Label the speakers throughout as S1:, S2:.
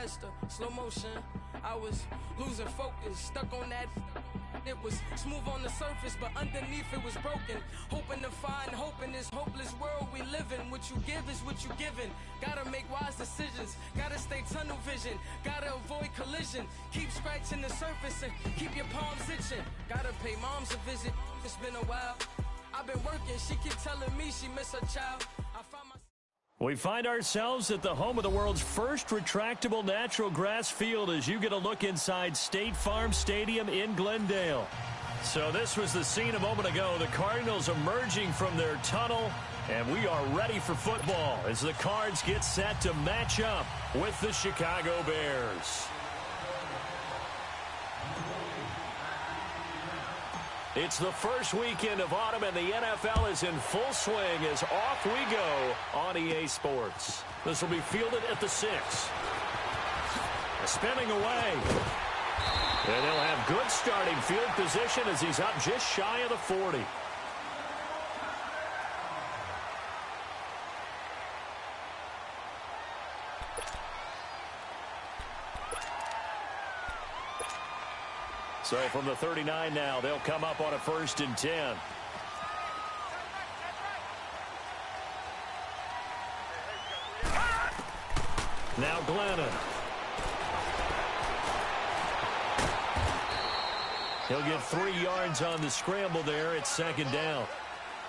S1: Mr. Slow Motion. I was losing focus, stuck on that. It was smooth on the surface, but underneath it was broken. Hoping to find hope in this hopeless world we live in. What you give is what you given. Gotta make wise decisions. Gotta stay tunnel vision. Gotta avoid collision. Keep scratching the surface and keep your palms itching. Gotta pay moms a visit. It's been a while. I've been working. She keep telling me she miss her child. I found myself.
S2: We find ourselves at the home of the world's first retractable natural grass field as you get a look inside State Farm Stadium in Glendale. So this was the scene a moment ago. The Cardinals emerging from their tunnel, and we are ready for football as the Cards get set to match up with the Chicago Bears. It's the first weekend of autumn, and the NFL is in full swing as off we go on EA Sports. This will be fielded at the 6. Spinning away. And he'll have good starting field position as he's up just shy of the 40. So from the 39 now, they'll come up on a 1st and 10. Now Glennon. He'll get 3 yards on the scramble there. It's 2nd down.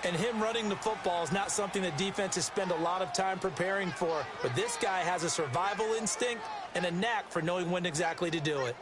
S3: And him running the football is not something that defenses spend a lot of time preparing for. But this guy has a survival instinct and a knack for knowing when exactly to do it.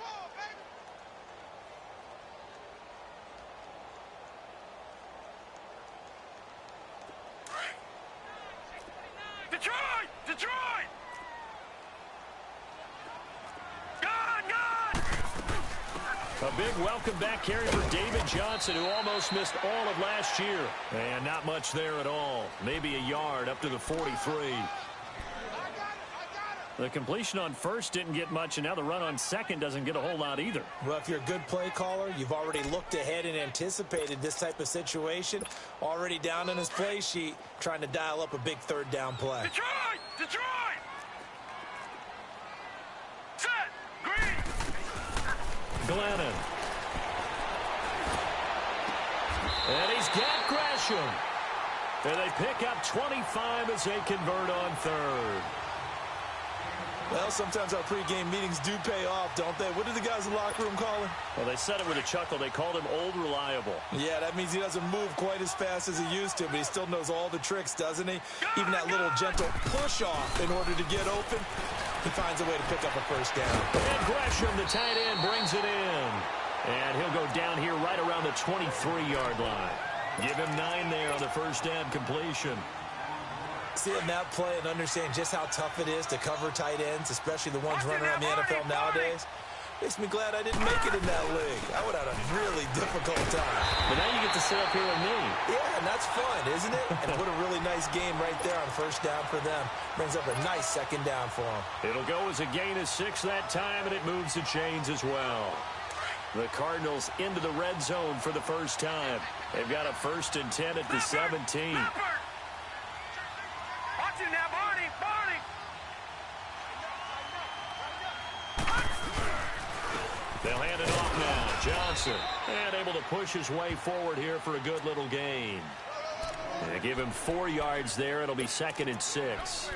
S2: A big welcome back carry for David Johnson, who almost missed all of last year. And not much there at all. Maybe a yard up to the 43. The completion on 1st didn't get much, and now the run on 2nd doesn't get a whole lot either.
S3: Well, if you're a good play caller, you've already looked ahead and anticipated this type of situation. Already down on his play sheet, trying to dial up a big 3rd down play.
S4: Detroit! Detroit! Set! Green!
S2: Glennon. And he's got Gresham. And they pick up 25 as they convert on 3rd.
S3: Well, sometimes our pregame meetings do pay off, don't they? What did the guys in the locker room call him?
S2: Well, they said it with a chuckle. They called him Old Reliable.
S3: Yeah, that means he doesn't move quite as fast as he used to, but he still knows all the tricks, doesn't he? Even that little gentle push-off in order to get open, he finds a way to pick up a 1st down.
S2: And Gresham, the tight end, brings it in. And he'll go down here right around the 23-yard line. Give him 9 there on the 1st down completion.
S3: Seeing that play and understanding just how tough it is to cover tight ends, especially the ones running around the NFL nowadays, makes me glad I didn't make it in that league. I would have had a really difficult time.
S2: But now you get to sit up here with me.
S3: Yeah, and that's fun, isn't it? And what a really nice game right there on 1st down for them. Brings up a nice 2nd down for them.
S2: It'll go as a gain of 6 that time, and it moves the chains as well. The Cardinals into the red zone for the first time. They've got a 1st and 10 at the 17. They'll hand it off now. Johnson, and able to push his way forward here for a good little gain. And they give him 4 yards there. It'll be 2nd and 6.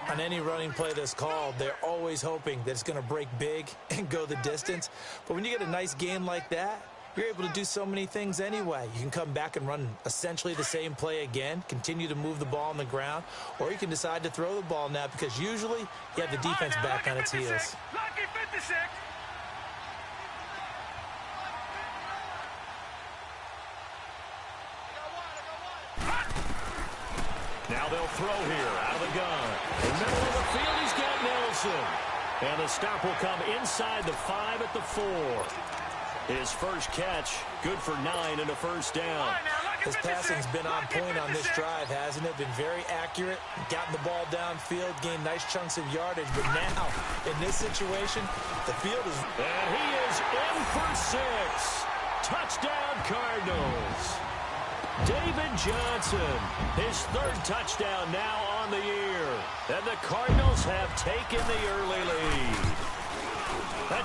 S3: On any running play that's called, they're always hoping that it's going to break big and go the distance. But when you get a nice gain like that, you're able to do so many things anyway. You can come back and run essentially the same play again, continue to move the ball on the ground, or you can decide to throw the ball now because usually you have the defense back on its heels.
S4: Lucky 56.
S2: Now they'll throw here out of the gun. In the middle of the field, he's got Nelson. And the stop will come inside the 5 at the 4. His first catch, good for 9 and a 1st down.
S3: His passing's been on point on this drive, hasn't it? Been very accurate, gotten the ball downfield, gained nice chunks of yardage. But now, in this situation, the field is...
S2: And he is in for 6. Touchdown, Cardinals. David Johnson, his 3rd touchdown now on the year. And the Cardinals have taken the early lead.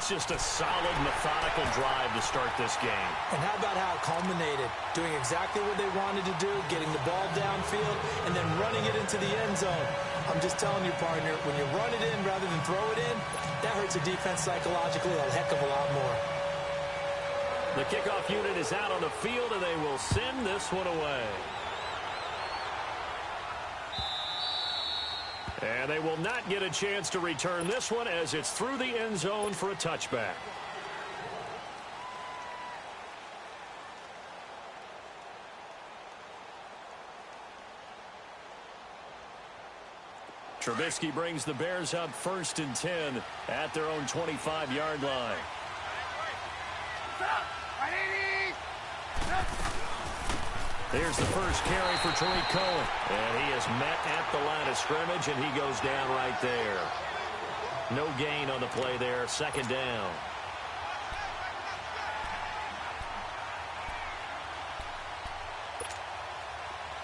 S2: that's just a solid, methodical drive to start this game.
S3: And how about how it culminated? Doing exactly what they wanted to do, getting the ball downfield, and then running it into the end zone. I'm just telling you, partner, when you run it in rather than throw it in, that hurts a defense psychologically a heck of a lot more.
S2: The kickoff unit is out on the field, and they will send this one away. And they will not get a chance to return this one as it's through the end zone for a touchback. Trubisky brings the Bears up 1st and 10 at their own 25-yard line. Here's the first carry for Tariq Cohen. And he is met at the line of scrimmage, and he goes down right there. No gain on the play there. 2nd down.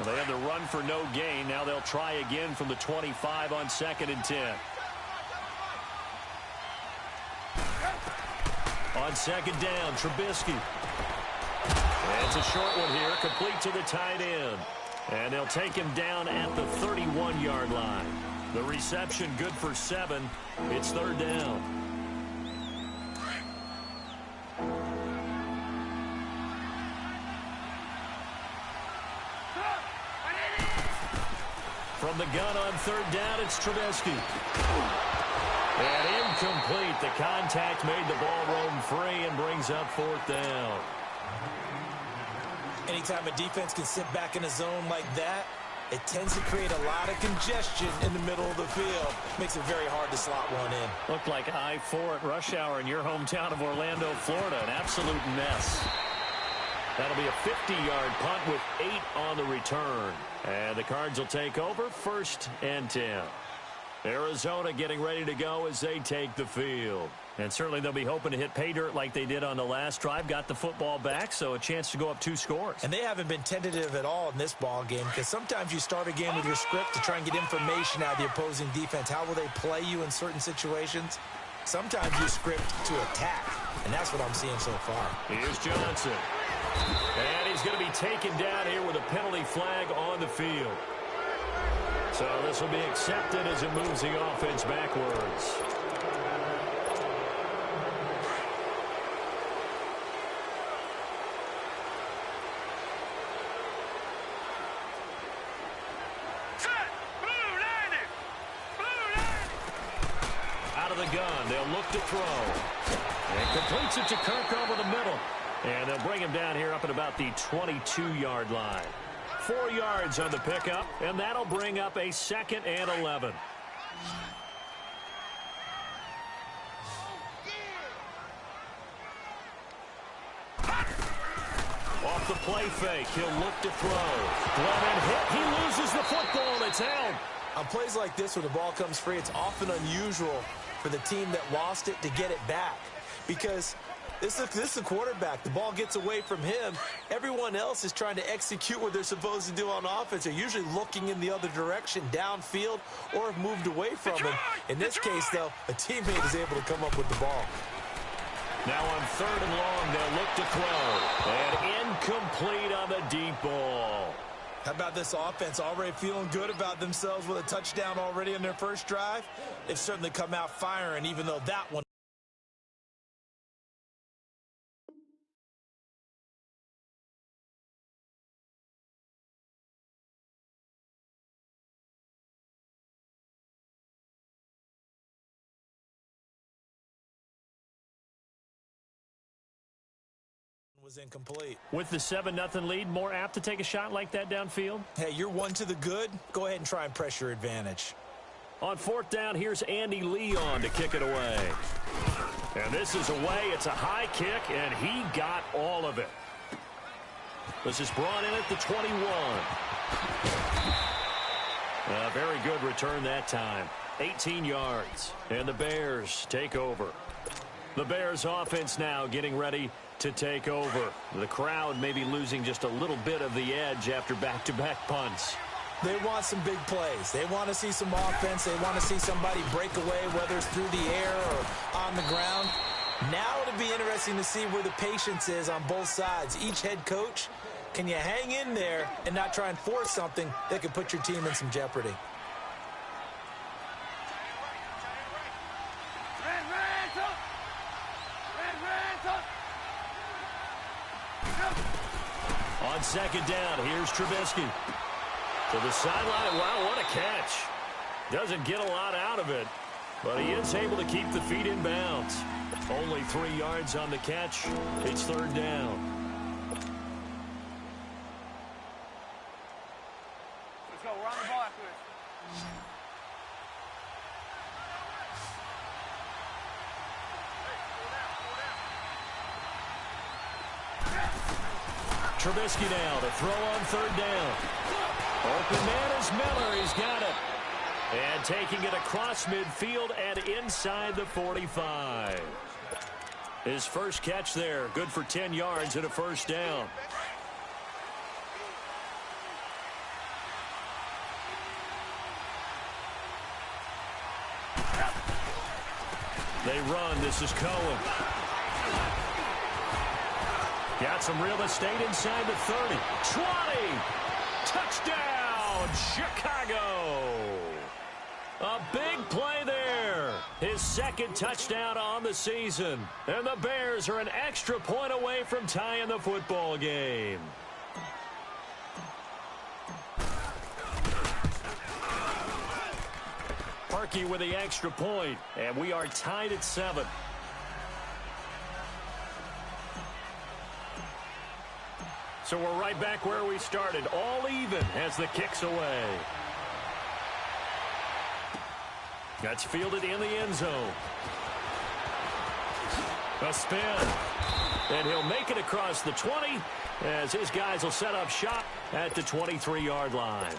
S2: Well, they had the run for no gain. Now they'll try again from the 25 on 2nd and 10. On 2nd down, Trubisky. It's a short one here, complete to the tight end. And they'll take him down at the 31-yard line. The reception good for 7. It's 3rd down. From the gun on 3rd down, it's Trubisky. And incomplete. The contact made the ball roam free and brings up 4th down.
S3: Anytime a defense can sit back in a zone like that, it tends to create a lot of congestion in the middle of the field. Makes it very hard to slot one in.
S2: Looked like I-4 at rush hour in your hometown of Orlando, Florida. An absolute mess. That'll be a 50-yard punt with 8 on the return. And the Cards will take over 1st and 10. Arizona getting ready to go as they take the field. And certainly they'll be hoping to hit pay dirt like they did on the last drive. Got the football back, so a chance to go up 2 scores.
S3: And they haven't been tentative at all in this ball game, because sometimes you start a game with your script to try and get information out of the opposing defense. How will they play you in certain situations? Sometimes you script to attack, and that's what I'm seeing so far.
S2: Here's Johnson. And he's going to be taken down here with a penalty flag on the field. So this will be accepted as it moves the offense backwards. Out of the gun, they'll look to throw. And completes it to Kirk over the middle. And they'll bring him down here up at about the 22-yard line. 4 yards on the pickup, and that'll bring up a 2nd and 11. Off the play fake, he'll look to throw. Glennon hit, he loses the football, it's held.
S3: On plays like this, when the ball comes free, it's often unusual for the team that lost it to get it back. Because this is a quarterback. The ball gets away from him. Everyone else is trying to execute what they're supposed to do on offense. They're usually looking in the other direction, downfield, or have moved away from him. In this case, though, a teammate is able to come up with the ball.
S2: Now on 3rd and long, they'll look to throw. And incomplete on the deep ball.
S3: How about this offense already feeling good about themselves with a touchdown already in their first drive? They've certainly come out firing, even though that one was incomplete.
S2: With the 7-0 lead, more apt to take a shot like that downfield?
S3: Hey, you're one to the good. Go ahead and try and press your advantage.
S2: On 4th down, here's Andy Leon to kick it away. And this is away. It's a high kick, and he got all of it. This is brought in at the 21. A very good return that time. 18 yards. And the Bears take over. The Bears offense now getting ready to take over. The crowd may be losing just a little bit of the edge after back-to-back punts.
S3: They want some big plays. They want to see some offense. They want to see somebody break away, whether it's through the air or on the ground. interesting to see where the patience is on both sides. Each head coach, can you hang in there and not try and force something that could put your team in some jeopardy?
S2: On second down, here's Trubisky. To the sideline. Wow, what a catch. Doesn't get a lot out of it, but he is able to keep the feet in bounds. Only 3 yards on the catch. It's third down.
S4: Let's go. We're on the ball after this.
S2: Trubisky now to throw on third down. Open man is Miller. He's got it. And taking it across midfield and inside the 45. His first catch there. Good for 10 yards and a first down. They run. This is Cohen. Got some real estate inside the 30. 20. Touchdown, Chicago. A big play there. His second touchdown on the season. And the Bears are an extra point away from tying the football game. Parkey with the extra point, and we are tied at 7. So we're right back where we started, all even as the kick's away. That's fielded in the end zone. A spin. And he'll make it across the 20 as his guys will set up shop at the 23-yard line.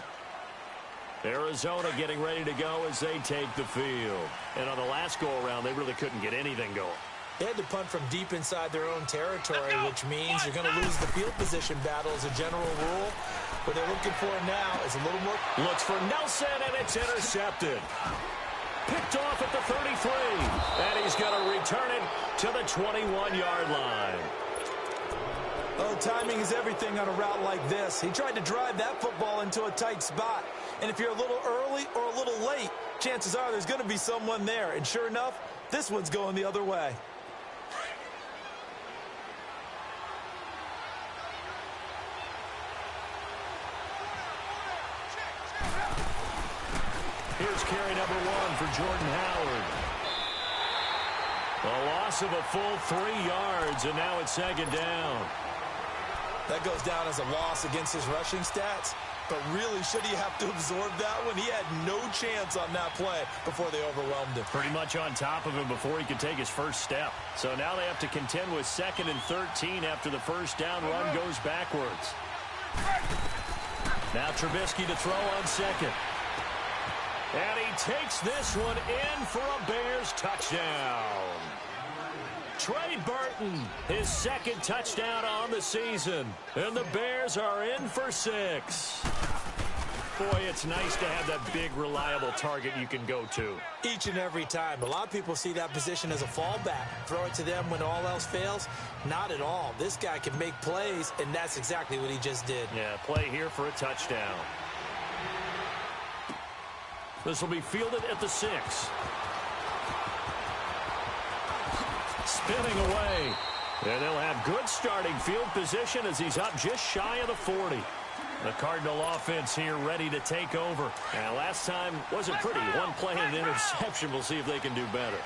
S2: Arizona getting ready to go as they take the field. And on the last go-around, they really couldn't get anything going.
S3: They had to punt from deep inside their own territory, which means you're going to lose the field position battle as a general rule. What they're looking for now is a little more.
S2: Looks for Nelson, and it's intercepted. Picked off at the 33. And he's going to return it to the 21-yard line.
S3: Oh, timing is everything on a route like this. He tried to drive that football into a tight spot. And if you're a little early or a little late, chances are there's going to be someone there. And sure enough, this one's going the other way.
S2: Here's carry number 1 for Jordan Howard. A loss of a full 3 yards, and now it's second down.
S3: That goes down as a loss against his rushing stats. But really, should he have to absorb that one? He had no chance on that play before they overwhelmed him.
S2: Pretty much on top of him before he could take his first step. So now they have to contend with 2nd and 13 after the first down run goes backwards. Now Trubisky to throw on second. And he takes this one in for a Bears touchdown. Trey Burton, his second touchdown on the season. And the Bears are in for 6. Boy, it's nice to have that big, reliable target you can go to.
S3: Each and every time. A lot of people see that position as a fallback. Throw it to them when all else fails. Not at all. This guy can make plays, and that's exactly what he just did.
S2: Yeah, play here for a touchdown. This will be fielded at the 6. Spinning away. And they'll have good starting field position as he's up just shy of the 40. The Cardinal offense here ready to take over. And last time wasn't pretty. One play and an interception. We'll see if they can do better.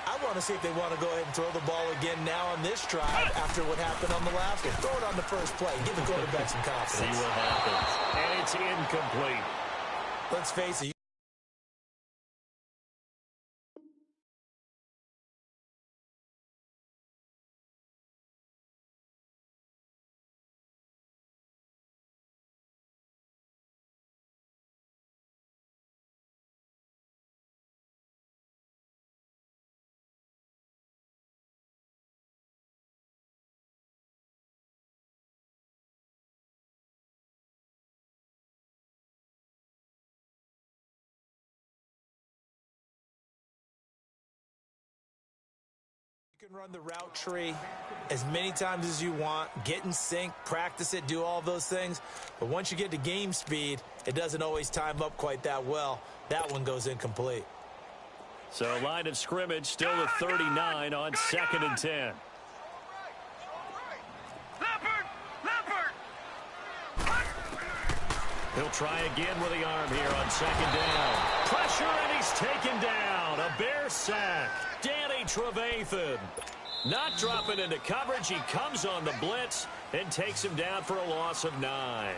S3: I want to see if they want to go ahead and throw the ball again now on this drive after what happened on the last one. Throw it on the first play. Give the quarterback some confidence.
S2: See what happens. And it's incomplete.
S3: Let's face it. can run the route tree as many times as you want, get in sync, practice it, do all those things. But once you get to game speed, it doesn't always time up quite that well. That one goes incomplete.
S2: So line of scrimmage still the 39 on 2nd and 10. He'll try again with the arm here on 2nd down. Pressure, and he's taken down. A Bear sack. Danny Trevathan not dropping into coverage. He comes on the blitz and takes him down for a loss of 9.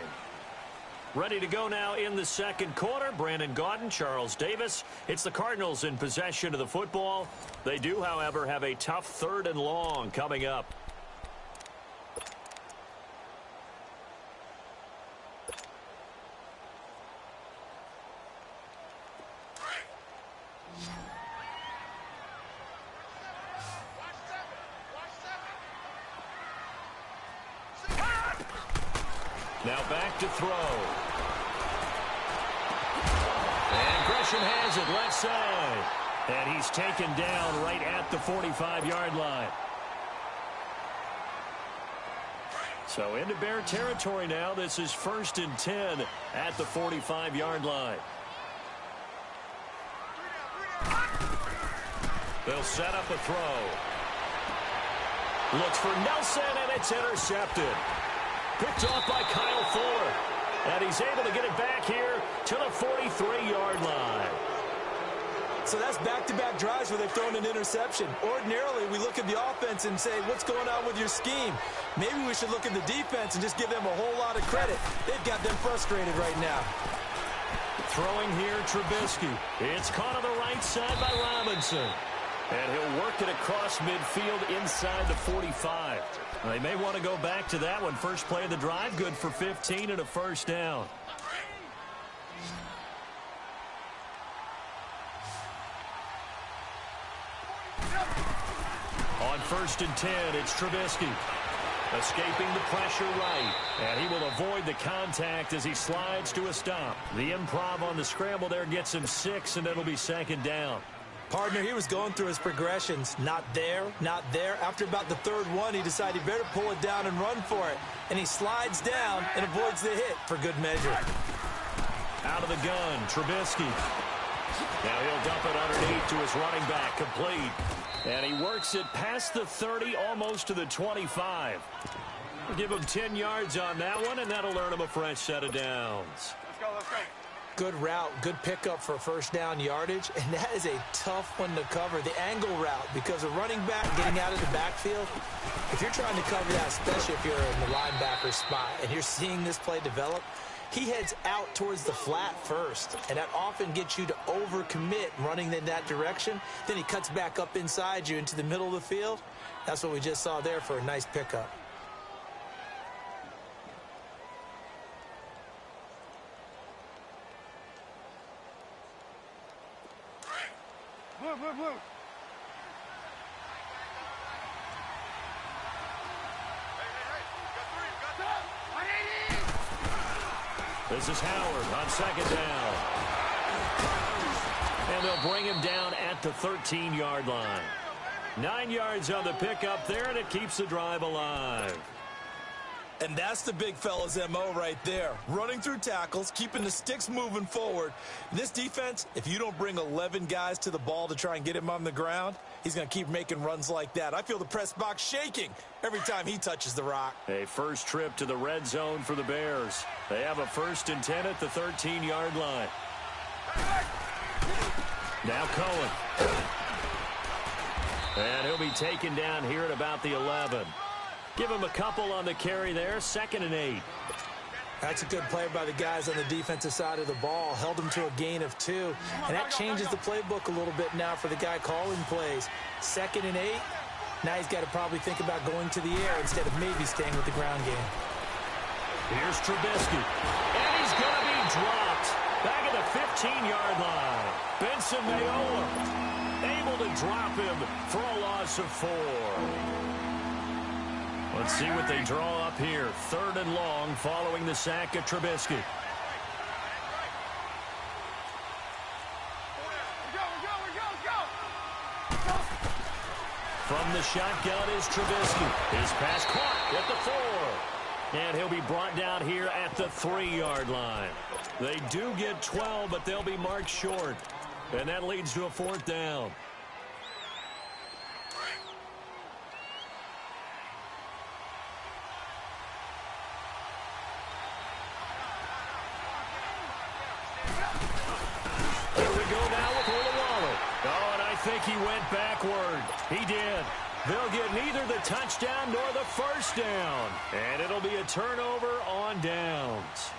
S2: Ready to go now in the second quarter. Brandon Gaudin, Charles Davis. It's the Cardinals in possession of the football. They do, however, have a tough 3rd and long coming up. Now back to throw. And Gresham has it left side. And he's taken down right at the 45-yard line. So into Bear territory now. This is 1st and 10 at the 45-yard line. They'll set up a throw. Looks for Nelson, and it's intercepted. Picked off by Kyle Fuller. And he's able to get it back here to the 43-yard line.
S3: So that's back-to-back drives where they've thrown an interception. Ordinarily, we look at the offense and say, what's going on with your scheme? Maybe we should look at the defense and just give them a whole lot of credit. They've got them frustrated right now.
S2: Throwing here, Trubisky. It's caught on the right side by Robinson. And he'll work it across midfield inside the 45. They may want to go back to that one. First play of the drive, good for 15 and a first down. On 1st and 10, it's Trubisky. Escaping the pressure right. And he will avoid the contact as he slides to a stop. The improv on the scramble there gets him 6, and it'll be 2nd down.
S3: Partner, he was going through his progressions. Not there, not there. After about the 3rd one, he decided he better pull it down and run for it. And he slides down and avoids the hit for good measure.
S2: Out of the gun, Trubisky. Now he'll dump it underneath to his running back, complete. And he works it past the 30, almost to the 25. We'll give him 10 yards on that one, and that'll earn him a fresh set of downs.
S4: Let's go, let's go.
S3: Good route, good pickup for first down yardage, and that is a tough one to cover, the angle route, because a running back getting out of the backfield, if you're trying to cover that, especially if you're in the linebacker spot, and you're seeing this play develop, he heads out towards the flat first, and that often gets you to overcommit running in that direction. Then he cuts back up inside you into the middle of the field. That's what we just saw there for a nice pickup.
S4: Blue.
S2: This is Howard on 2nd down. And they'll bring him down at the 13-yard line. 9 yards on the pickup there, and it keeps the drive alive.
S3: And that's the big fella's M.O. right there. Running through tackles, keeping the sticks moving forward. This defense, if you don't bring 11 guys to the ball to try and get him on the ground, he's going to keep making runs like that. I feel the press box shaking every time he touches the rock.
S2: A first trip to the red zone for the Bears. They have a 1st and 10 at the 13-yard line. Now Cohen. And he'll be taken down here at about the 11. Give him a couple on the carry there. 2nd and 8.
S3: That's a good play by the guys on the defensive side of the ball. Held him to a gain of 2. And that changes the playbook a little bit now for the guy calling plays. 2nd and 8. Now he's got to probably think about going to the air instead of maybe staying with the ground game.
S2: Here's Trubisky. And he's going to be dropped. Back at the 15-yard line. Benson Mayola able to drop him for a loss of 4. Let's see what they draw up here. 3rd and long following the sack of Trubisky. From the shotgun is Trubisky. His pass caught at the 4. And he'll be brought down here at the 3-yard line. They do get 12, but they'll be marked short. And that leads to a 4th down. Here we go now with Olawale. Oh, and I think he went backward. He did. They'll get neither the touchdown nor the first down. And it'll be a turnover on downs.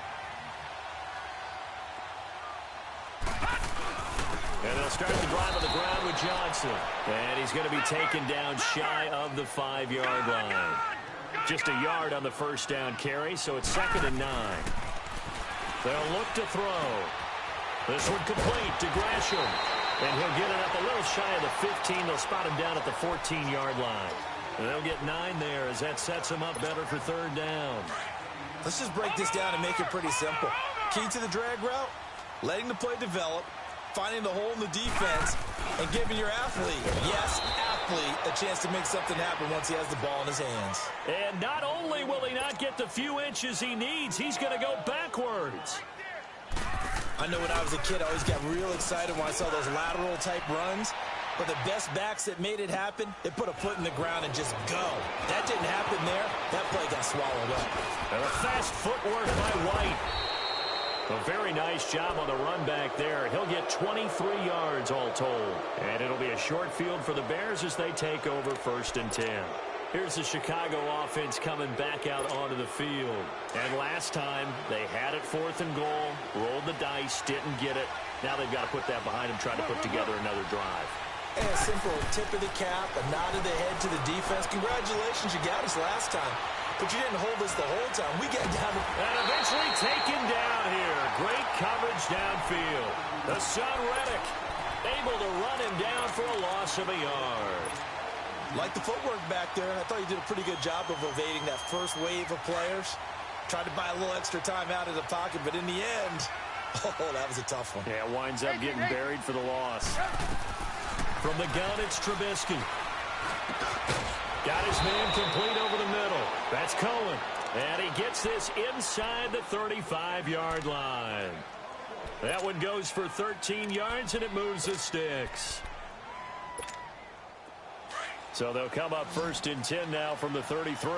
S2: And they'll start the drive on the ground with Johnson. And he's going to be taken down shy of the 5-yard line. Just a yard on the first down carry, so it's 2nd and 9. They'll look to throw. This one complete to Gresham. And he'll get it up a little shy of the 15. They'll spot him down at the 14-yard line. And they'll get 9 there as that sets them up better for 3rd down.
S3: Let's just break this down and make it pretty simple. Key to the drag route, letting the play develop, finding the hole in the defense, and giving your athlete, yes, athlete, a chance to make something happen once he has the ball in his hands.
S2: And not only will he not get the few inches he needs, he's going to go backwards.
S3: I know when I was a kid, I always got real excited when I saw those lateral-type runs. But the best backs that made it happen, they put a foot in the ground and just go. That didn't happen there. That play got swallowed up.
S2: And a fast footwork by White. A very nice job on the run back there. He'll get 23 yards all told. And it'll be a short field for the Bears as they take over 1st and 10. Here's the Chicago offense coming back out onto the field. And last time, they had it 4th and goal, rolled the dice, didn't get it. Now they've got to put that behind them, try to put together another drive.
S3: And a simple tip of the cap, a nod of the head to the defense. Congratulations, you got us last time. But you didn't hold us the whole time. We got down.
S2: And eventually taken down here. Great coverage downfield. The son Reddick able to run him down for a loss of a yard.
S3: Like the footwork back there, I thought you did a pretty good job of evading that first wave of players. Tried to buy a little extra time out of the pocket, but in the end, oh, that was a tough one.
S2: Yeah, winds up getting buried for the loss. From the gun, it's Trubisky. Got his man complete over the middle. That's Cohen. And he gets this inside the 35-yard line. That one goes for 13 yards, and it moves the sticks. So they'll come up 1st and 10 now from the 33.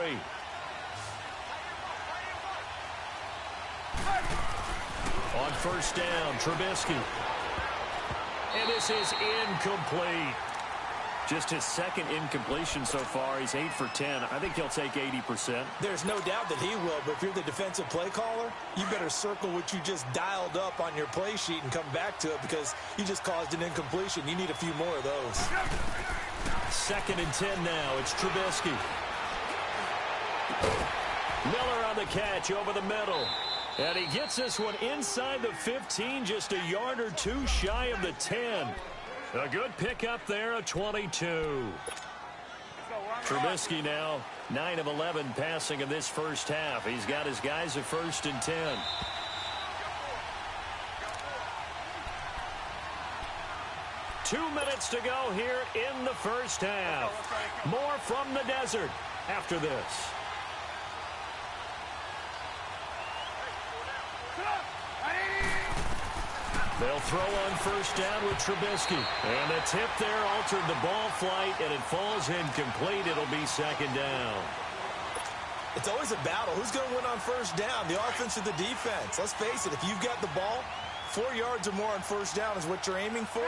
S2: On 1st down, Trubisky. And this is incomplete. Just his 2nd incompletion so far. He's 8 for 10. I think he'll take 80%.
S3: There's no doubt that he will, but if you're the defensive play caller, you better circle what you just dialed up on your play sheet and come back to it because you just caused an incompletion. You need a few more of those.
S2: 2nd and 10 now. It's Trubisky. Miller on the catch over the middle. And he gets this one inside the 15, just a yard or two shy of the 10. A good pickup there, a 22. Trubisky now 9 of 11 passing in this first half. He's got his guys at 1st and 10. Two minutes to go here in the first half. More from the desert after this. They'll throw on 1st down with Trubisky. And the tip there altered the ball flight, and it falls incomplete. It'll be 2nd down.
S3: It's always a battle. Who's going to win on 1st down, the offense or the defense? Let's face it, if you've got the ball, 4 yards or more on 1st down is what you're aiming for.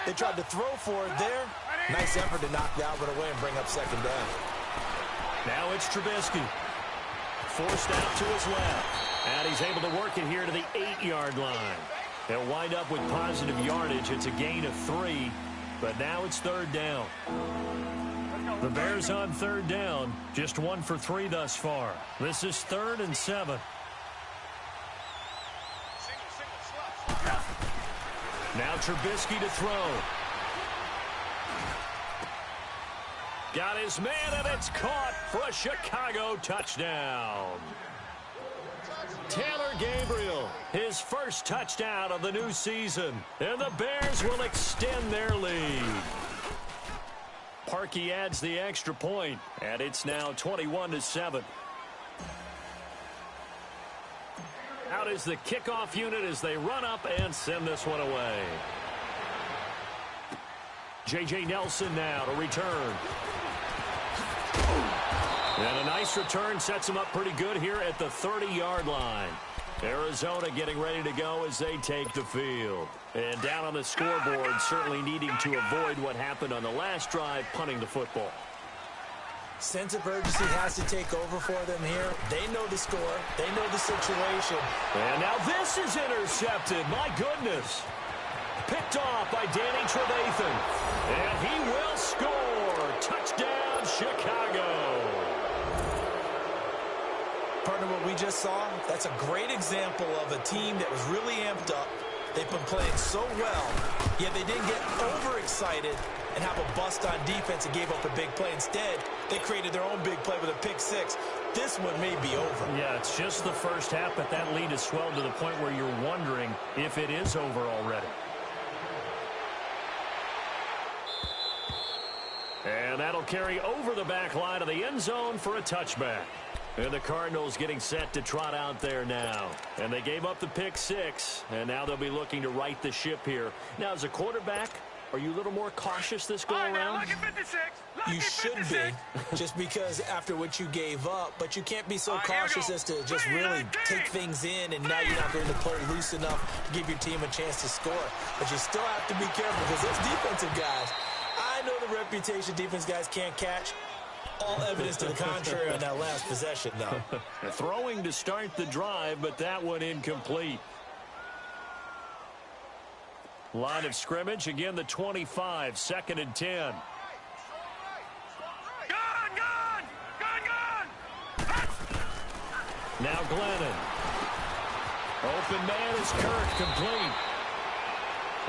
S3: They tried to throw for it there. Nice effort to knock that one away and bring up 2nd down.
S2: Now it's Trubisky. Forced out to his left. And he's able to work it here to the 8-yard line. They'll wind up with positive yardage. It's a gain of 3, but now it's 3rd down. The Bears on 3rd down, just 1 for 3 thus far. This is 3rd and 7. Now Trubisky to throw. Got his man, and it's caught for a Chicago touchdown. Taylor Gabriel, his first touchdown of the new season. And the Bears will extend their lead. Parkey adds the extra point, and it's now 21-7. Out is the kickoff unit as they run up and send this one away. J.J. Nelson now to return. And a nice return sets him up pretty good here at the 30-yard line. Arizona getting ready to go as they take the field. And down on the scoreboard, certainly needing to avoid what happened on the last drive, punting the football.
S3: Sense of urgency has to take over for them here. They know the score. They know the situation.
S2: And now this is intercepted. My goodness. Picked off by Danny Trevathan. And he will score. Touchdown, Chicago.
S3: Partner, what we just saw, that's a great example of a team that was really amped up. They've been playing so well, yet they didn't get overexcited and have a bust on defense and gave up a big play. Instead, they created their own big play with a pick six. This one may be over.
S2: Yeah, it's just the first half, but that lead has swelled to the point where you're wondering if it is over already. And that'll carry over the back line of the end zone for a touchback. And the Cardinals getting set to trot out there now. And they gave up the pick six, and now they'll be looking to right the ship here. Now, as a quarterback, are you a little more cautious this go-around?
S3: You should be, just because after what you gave up, but you can't be so cautious as to just really take things in, and now you're not going to play loose enough to give your team a chance to score. But you still have to be careful because those defensive guys, I know the reputation defense guys can't catch. All evidence to the contrary on that last possession, though.
S2: Throwing to start the drive, but that one incomplete. Line of scrimmage, again the 25, 2nd and 10. Now Glennon. Open man is Kirk, complete.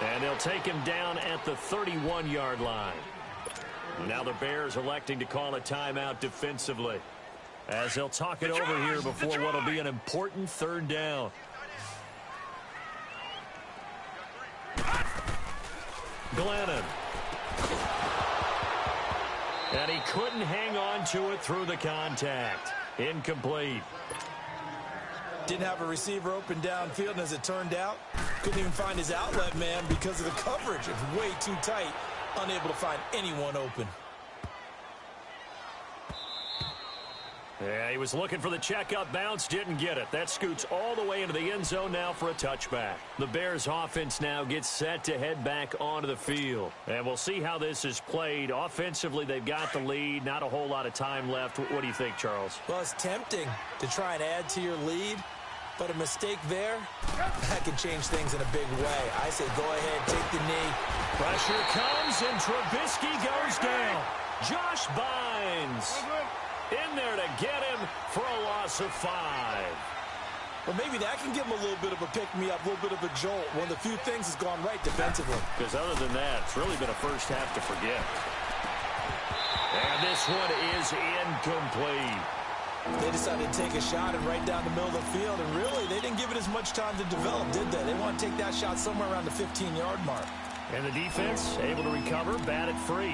S2: And they'll take him down at the 31-yard line. Now the Bears electing to call a timeout defensively, as they'll talk it over here before what will be an important 3rd down. Glennon. And he couldn't hang on to it through the contact. Incomplete.
S3: Didn't have a receiver open downfield, and as it turned out, couldn't even find his outlet man because of the coverage. It was way too tight. Unable to find anyone open.
S2: Yeah, he was looking for the checkup bounce, didn't get it. That scoots all the way into the end zone now for a touchback. The Bears offense now gets set to head back onto the field. And we'll see how this is played. Offensively, they've got the lead. Not a whole lot of time left. What do you think, Charles?
S3: Well, it's tempting to try and add to your lead, but a mistake there, that can change things in a big way. I say go ahead, take the knee.
S2: Pressure comes, and Trubisky goes down. Josh Bynes in there to get him for a loss of 5.
S3: Well, maybe that can give him a little bit of a pick-me-up, a little bit of a jolt. One of the few things has gone right defensively.
S2: Because other than that, it's really been a first half to forget. And this one is incomplete.
S3: They decided to take a shot and right down the middle of the field, and really, they didn't give it as much time to develop, did they? They want to take that shot somewhere around the 15-yard mark.
S2: And the defense able to recover, bat it free.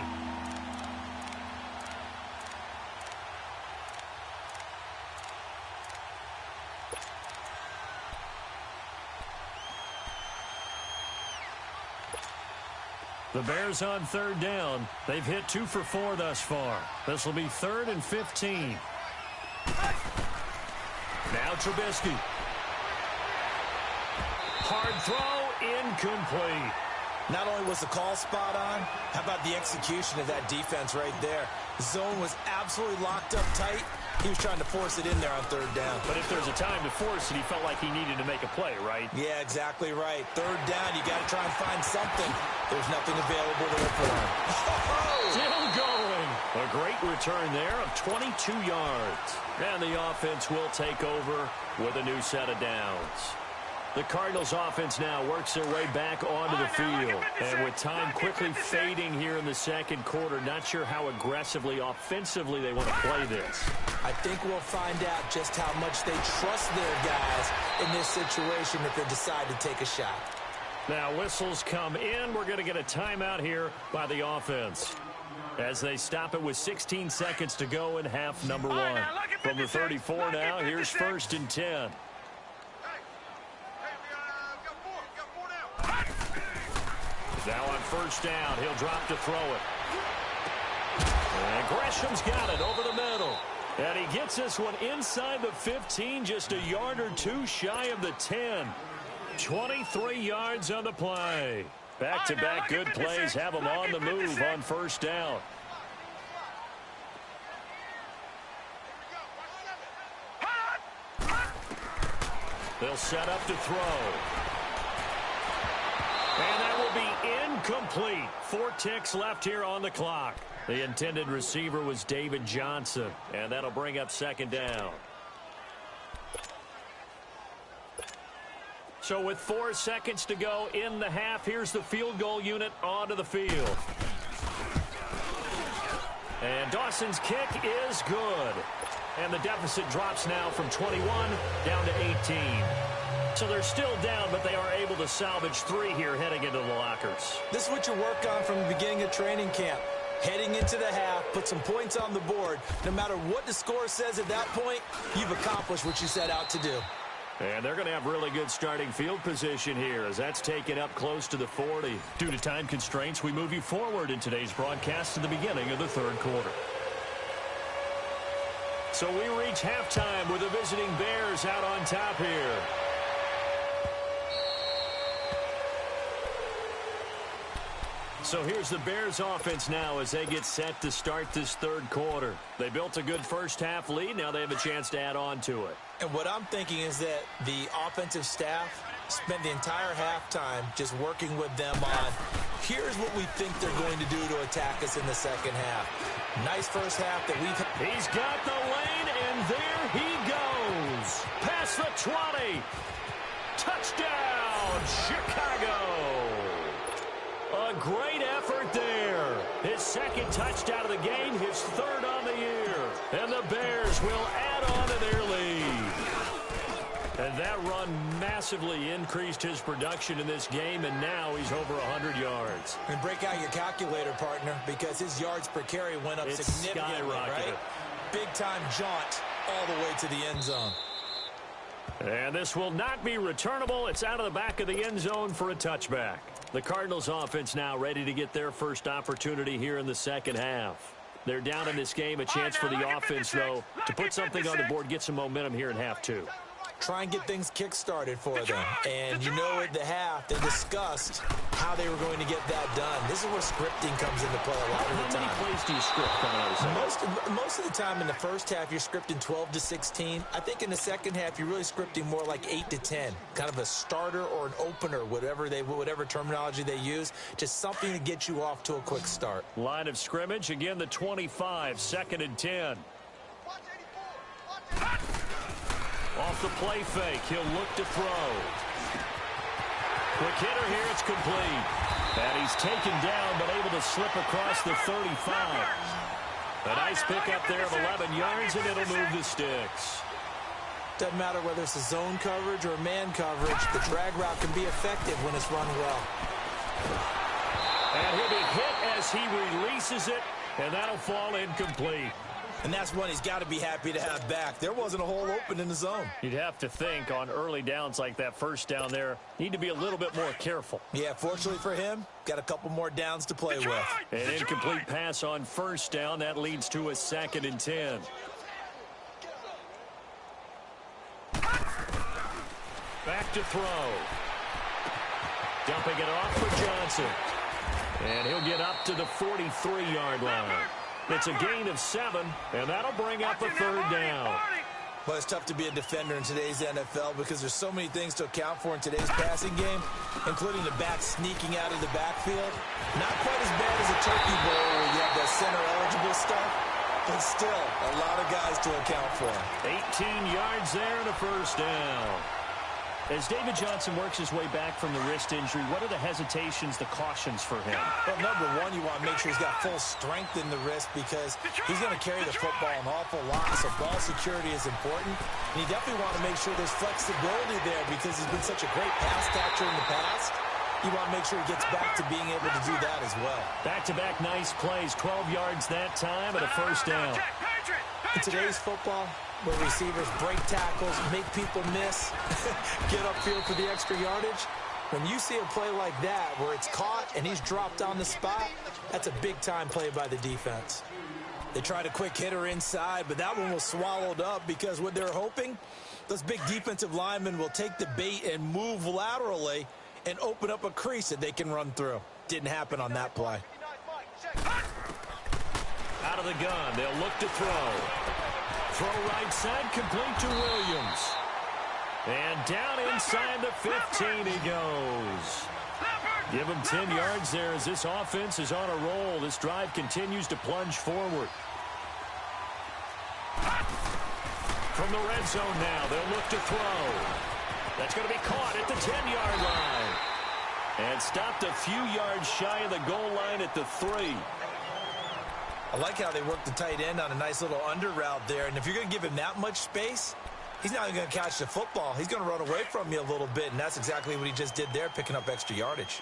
S2: The Bears on 3rd down. They've hit 2 for 4 thus far. This will be 3rd and 15. Now Trubisky. Hard throw, incomplete.
S3: Not only was the call spot on, how about the execution of that defense right there? The zone was absolutely locked up tight. He was trying to force it in there on 3rd down.
S2: But if there's a time to force it, he felt like he needed to make a play, right?
S3: Yeah, exactly right. 3rd down, you got to try and find something. There's nothing available there for him.
S2: Still going. A great return there of 22 yards. And the offense will take over with a new set of downs. The Cardinals offense now works their way back onto the field. And with time quickly fading here in the 2nd quarter, not sure how aggressively, offensively they want to play this.
S3: I think we'll find out just how much they trust their guys in this situation if they decide to take a shot.
S2: Now whistles come in. We're going to get a timeout here by the offense. As they stop it with 16 seconds to go in half number one. From the 34 now, here's 1st and 10. Now on 1st down, he'll drop to throw it. And Gresham's got it over the middle. And he gets this one inside the 15, just a yard or two shy of the 10. 23 yards on the play. Back-to-back good plays have them on the move on 1st down. They'll set up to throw. And that will be incomplete. 4 ticks left here on the clock. The intended receiver was David Johnson, and that'll bring up 2nd down. So with 4 seconds to go in the half, here's the field goal unit onto the field. And Dawson's kick is good. And the deficit drops now from 21 down to 18. So they're still down, but they are able to salvage 3 here heading into the lockers.
S3: This is what you work on from the beginning of training camp. Heading into the half, put some points on the board. No matter what the score says at that point, you've accomplished what you set out to do.
S2: And they're going to have really good starting field position here as that's taken up close to the 40. Due to time constraints, we move you forward in today's broadcast to the beginning of the 3rd quarter. So we reach halftime with the visiting Bears out on top here. So here's the Bears offense now as they get set to start this 3rd quarter. They built a good first half lead. Now they have a chance to add on to it.
S3: And what I'm thinking is that the offensive staff spent the entire halftime just working with them on, here's what we think they're going to do to attack us in the 2nd half. Nice first half that we've...
S2: He's got the lane, and there he goes. Past the 20. Touchdown, Chicago. A great effort there. His 2nd touchdown of the game, his 3rd on the year. And the Bears will add on to their lead. And that run massively increased his production in this game, and now he's over 100 yards.
S3: And break out your calculator, partner, because his yards per carry went up significantly, right? Big-time jaunt all the way to the end zone.
S2: And this will not be returnable. It's out of the back of the end zone for a touchback. The Cardinals offense now ready to get their first opportunity here in the 2nd half. They're down in this game. A chance for the offense, though, to put something on the board, get some momentum here in half 2.
S3: Try and get things kick-started for them. And you know at the half, they discussed how they were going to get that done. This is where scripting comes into play a lot of the time.
S2: How many plays do you script coming out of
S3: Most of the time in the first half, you're scripting 12 to 16. I think in the 2nd half, you're really scripting more like 8 to 10. Kind of a starter or an opener, whatever terminology they use. Just something to get you off to a quick start.
S2: Line of scrimmage, again the 25, 2nd and 10. Off the play fake, he'll look to throw. Quick hitter here, it's complete. And he's taken down, but able to slip across the 35. A nice pickup there of 11 yards, and it'll move the sticks.
S3: Doesn't matter whether it's a zone coverage or man coverage, the drag route can be effective when it's run well.
S2: And he'll be hit as he releases it, and that'll fall incomplete.
S3: And that's one he's got to be happy to have back. There wasn't a hole open in the zone.
S2: You'd have to think on early downs like that first down there, need to be a little bit more careful.
S3: Yeah, fortunately for him, got a couple more downs to play with.
S2: An incomplete pass on 1st down. That leads to a 2nd and 10. Back to throw. Dumping it off for Johnson. And he'll get up to the 43-yard line. It's a gain of 7, and that'll bring up a 3rd down.
S3: Well, it's tough to be a defender in today's NFL because there's so many things to account for in today's passing game, including the back sneaking out of the backfield. Not quite as bad as a turkey bowl where you have that center-eligible stuff, but still a lot of guys to account for.
S2: 18 yards there and a 1st down. As David Johnson works his way back from the wrist injury, what are the hesitations, the cautions for him?
S3: Well, number one, you want to make sure he's got full strength in the wrist because he's going to carry the football an awful lot, so ball security is important. And you definitely want to make sure there's flexibility there because he's been such a great pass catcher in the past. You want to make sure he gets back to being able to do that as well.
S2: Back-to-back nice plays, 12 yards that time and a first down.
S3: In today's football, where receivers break tackles, make people miss, get upfield for the extra yardage, when you see a play like that where it's caught and he's dropped on the spot, that's a big-time play by the defense. They tried a quick hitter inside, but that one was swallowed up because what they're hoping, those big defensive linemen will take the bait and move laterally and open up a crease that they can run through. Didn't happen on that play.
S2: Out of the gun, they'll look to throw. Throw right side, complete to Williams. And down inside the 15 he goes. Give him 10 yards there as this offense is on a roll. This drive continues to plunge forward. From the red zone now, they'll look to throw. That's going to be caught at the 10-yard line. And stopped a few yards shy of the goal line at the 3.
S3: I like how they work the tight end on a nice little under route there. And if you're going to give him that much space, he's not even going to catch the football. He's going to run away from you a little bit, and that's exactly what he just did there, picking up extra yardage.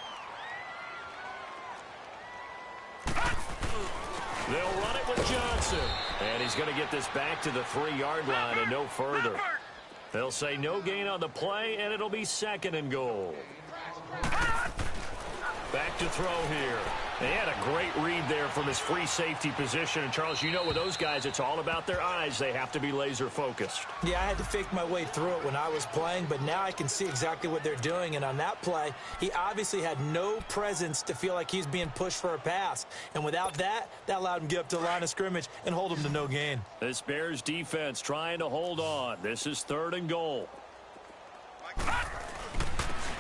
S2: They'll run it with Johnson. And he's going to get this back to the 3-yard line and no further. They'll say no gain on the play, and it'll be 2nd and goal. Back to throw here. They had a great read there from his free safety position. And, Charles, you know with those guys, it's all about their eyes. They have to be laser-focused.
S3: Yeah, I had to fake my way through it when I was playing, but now I can see exactly what they're doing. And on that play, he obviously had no presence to feel like he's being pushed for a pass. And without that, that allowed him to get up to the line of scrimmage and hold him to no gain.
S2: This Bears defense trying to hold on. This is 3rd and goal.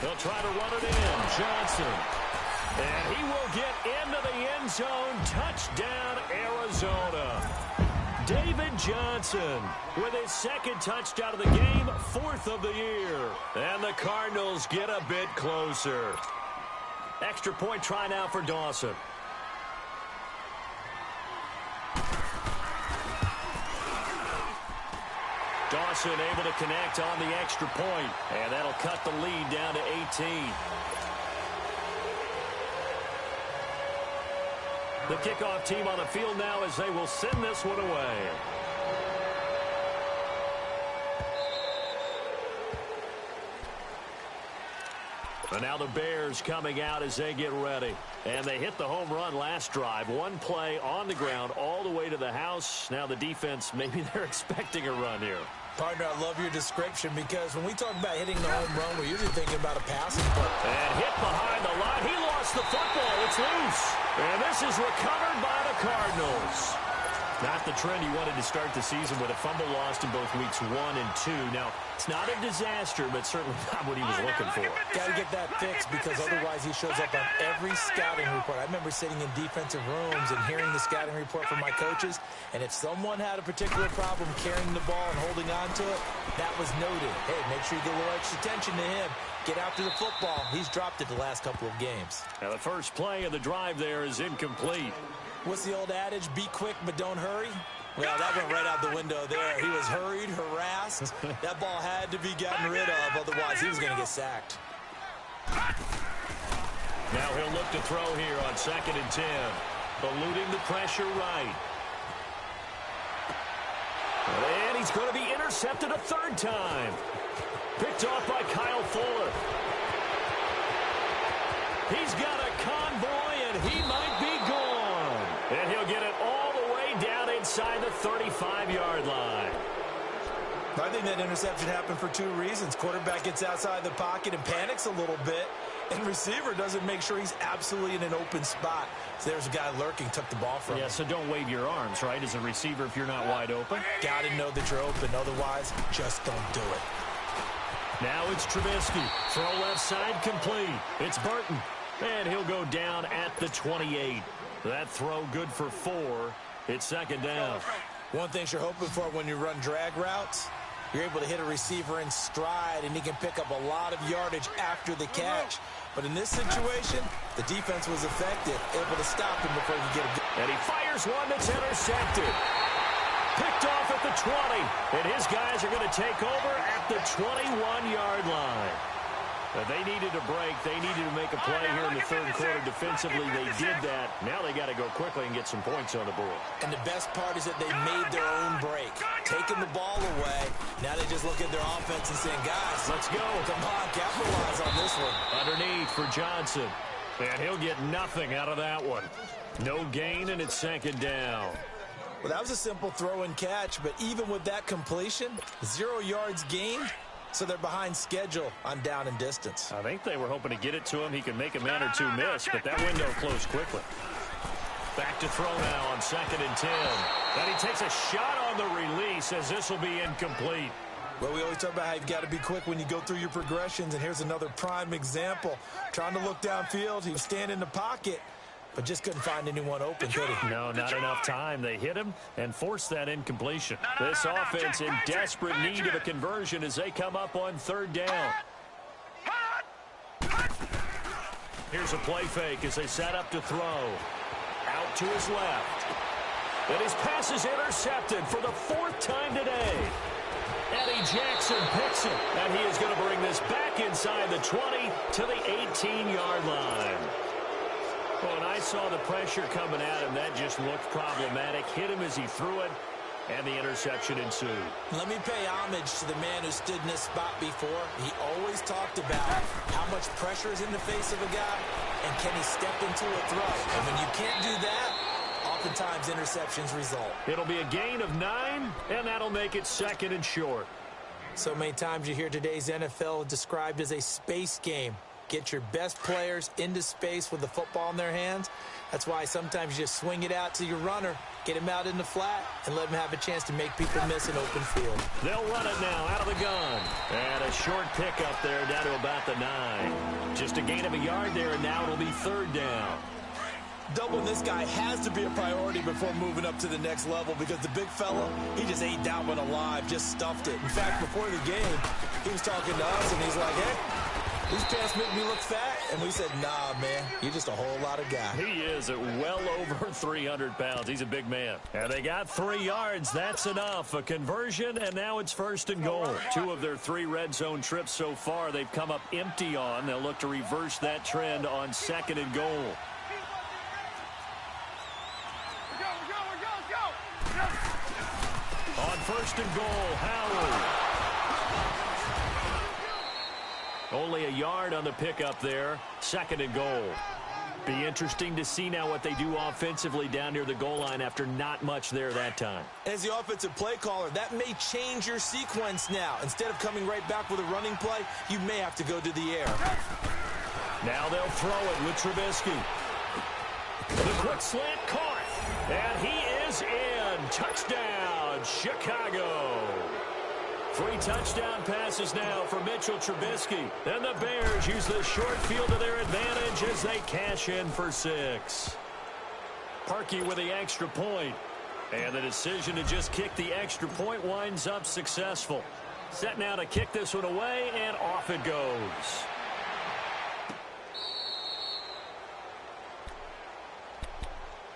S2: They'll try to run it in. Johnson. And he will get into the end zone. Touchdown, Arizona. David Johnson with his 2nd touchdown of the game, 4th of the year. And the Cardinals get a bit closer. Extra point try now for Dawson. Dawson able to connect on the extra point. And that'll cut the lead down to 18. The kickoff team on the field now as they will send this one away. And now the Bears coming out as they get ready. And they hit the home run last drive. One play on the ground all the way to the house. Now the defense, maybe they're expecting a run here.
S3: Partner, I love your description because when we talk about hitting the home run, we're usually thinking about a passing play.
S2: And hit behind the line. He lost the football. It's loose. And this is recovered by the Cardinals. Not the trend he wanted to start the season with a fumble lost in both weeks 1 and 2. Now, it's not a disaster, but certainly not what he was looking for.
S3: Got to get that fixed because otherwise he shows up on every scouting report. I remember sitting in defensive rooms and hearing the scouting report from my coaches, and if someone had a particular problem carrying the ball and holding on to it, that was noted. Hey, make sure you get a little extra attention to him. Get after the football. He's dropped it the last couple of games.
S2: Now, the first play of the drive there is incomplete.
S3: What's the old adage? Be quick, but don't hurry. Well, that went right out the window there. He was hurried, harassed. That ball had to be gotten rid of, otherwise he was going to get sacked.
S2: Now he'll look to throw here on 2nd and 10. Eluding the pressure right. And he's going to be intercepted a 3rd time. Picked off by Kyle Fuller. He's got a convoy, and he might be gone. And he'll get it all the way down inside the 35-yard line.
S3: I think that interception happened for 2 reasons. Quarterback gets outside the pocket and panics a little bit, and receiver doesn't make sure he's absolutely in an open spot. So there's a guy lurking, took the ball from him.
S2: Yeah, so don't wave your arms, right, as a receiver if you're not wide open.
S3: Got to know that you're open. Otherwise, just don't do it.
S2: Now it's Trubisky. Throw left side complete. It's Burton. And he'll go down at the 28. That throw good for 4. It's 2nd down.
S3: One thing you're hoping for when you run drag routes, you're able to hit a receiver in stride, and he can pick up a lot of yardage after the catch. But in this situation, the defense was effective, able to stop him before he could get a...
S2: And he fires one that's intercepted. Picked off at the 20. And his guys are going to take over at the 21-yard line. They needed a break. They needed to make a play here in the third quarter defensively. They did that. Now they got to go quickly and get some points on the board.
S3: And the best part is that they made their own break, taking the ball away. Now they just look at their offense and saying, guys, let's go. Come on, capitalize on this one.
S2: Underneath for Johnson. And he'll get nothing out of that one. No gain, and it's second down.
S3: Well, that was a simple throw and catch, but even with that completion, 0 yards gained. So they're behind schedule on down and distance.
S2: I think they were hoping to get it to him. He could make a man or two miss, but that window closed quickly. Back to throw now on 2nd and 10. And he takes a shot on the release as this will be incomplete.
S3: Well, we always talk about how you've got to be quick when you go through your progressions, and here's another prime example. Trying to look downfield, he was standing in the pocket, but just couldn't find anyone open, could he?
S2: No, not enough time. They hit him and forced that incompletion. This offense in desperate need of a conversion as they come up on 3rd down. Here's a play fake as they set up to throw. Out to his left. And his pass is intercepted for the 4th time today. Eddie Jackson picks it, and he is going to bring this back inside the 20 to the 18-yard line. When I saw the pressure coming at him, that just looked problematic. Hit him as he threw it, and the interception ensued. Let me pay homage to the man who stood in this spot before. He always talked about how much pressure is in the face of a guy, and can he step into a throw. And when you can't do that, oftentimes interceptions result. It'll be a gain of 9, and that'll make it 2nd and short. So many times you hear today's NFL described as a space game. Get your best players into space with the football in their hands. That's why sometimes you just swing it out to your runner, get him out in the flat, and let him have a chance to make people miss an open field. They'll run it now out of the gun. And a short pickup there down to about the 9. Just a gain of a yard there, and now it'll be 3rd down. Doubling this guy has to be a priority before moving up to the next level because the big fella, he just ate that one alive, just stuffed it. In fact, before the game, he was talking to us, and he's like, hey, these pants make me look fat. And we said, nah, man, you're just a whole lot of guy. He is at well over 300 pounds. He's a big man. And they got 3 yards. That's enough. A conversion, and now it's 1st and goal. 2 of their 3 red zone trips so far they've come up empty on. They'll look to reverse that trend on 2nd and goal. On 1st and goal, Howard. Only a yard on the pickup there. 2nd and goal. Be interesting to see now what they do offensively down near the goal line after not much there that time. As the offensive play caller, that may change your sequence now. Instead of coming right back with a running play, you may have to go to the air. Now they'll throw it with Trubisky. The quick slant caught. And he is in. Touchdown, Chicago. 3 touchdown passes now for Mitchell Trubisky. And the Bears use the short field to their advantage as they cash in for 6. Parkey with the extra point. And the decision to just kick the extra point winds up successful. Set now to kick this one away, and off it goes.